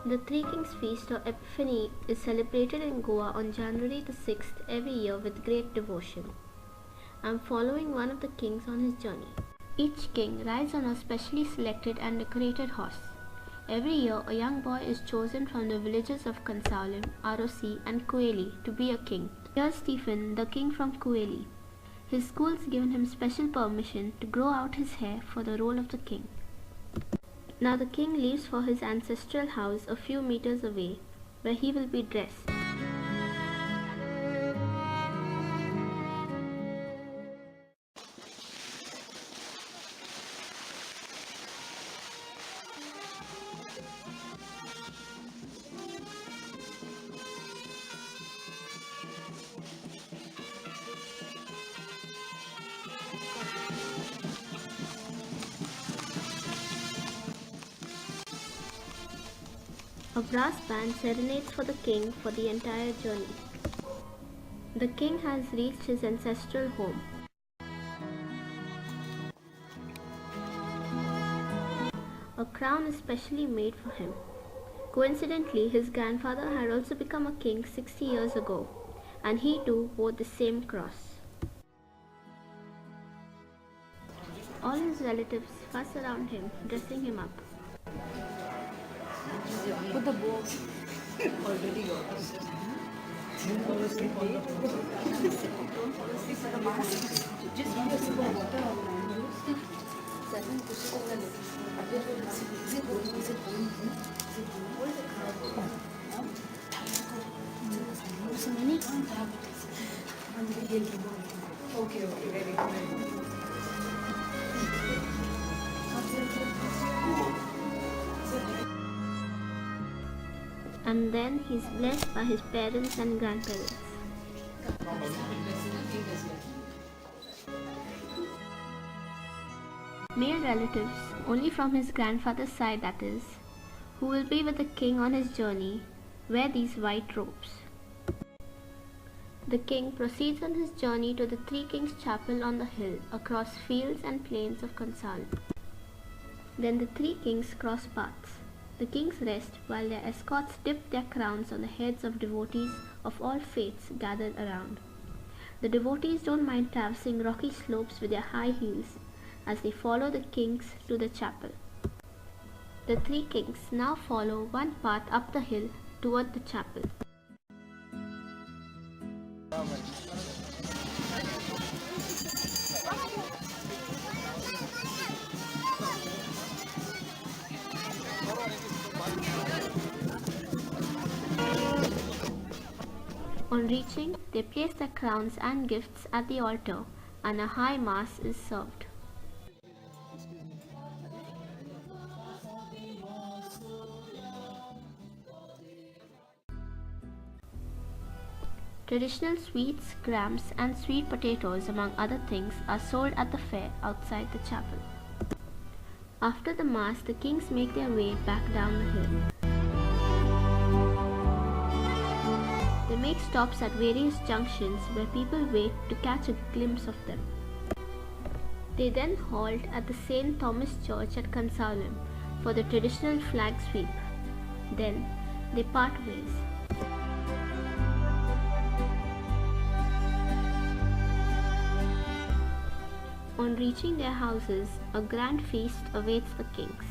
The Three Kings Feast or Epiphany is celebrated in Goa on January the 6th every year with great devotion. I am following one of the kings on his journey. Each king rides on a specially selected and decorated horse. Every year, a young boy is chosen from the villages of Cansaulim, Arossim and Quelim to be a king. Here's Stephen, the king from Quelim. His school's given him special permission to grow out his hair for the role of the king. Now the king leaves for his ancestral house a few meters away, where he will be dressed. A brass band serenades for the king for the entire journey. The king has reached his ancestral home. A crown is specially made for him. Coincidentally, his grandfather had also become a king 60 years ago, and he too wore the same cross. All his relatives fuss around him, dressing him up. Put the bow already got. Don't fall asleep on the bow. Don't fall asleep for the mask. Just use the water around you. 7 pushes of the lips. Is it going? Is it going? Hold the crowd. So many? Okay, very good. And then he is blessed by his parents and grandparents. Male relatives, only from his grandfather's side that is, who will be with the king on his journey, wear these white robes. The king proceeds on his journey to the Three Kings Chapel on the hill across fields and plains of Cansaulim. Then the three kings cross paths. The kings rest while their escorts dip their crowns on the heads of devotees of all faiths gathered around. The devotees don't mind traversing rocky slopes with their high heels as they follow the kings to the chapel. The three kings now follow one path up the hill toward the chapel. On reaching, they place their crowns and gifts at the altar, and a high mass is served. Traditional sweets, grams, and sweet potatoes, among other things, are sold at the fair outside the chapel. After the mass, the kings make their way back down the hill. They make stops at various junctions where people wait to catch a glimpse of them. They then halt at the St. Thomas Church at Cansaulim for the traditional flag sweep. Then they part ways. On reaching their houses, a grand feast awaits the kings.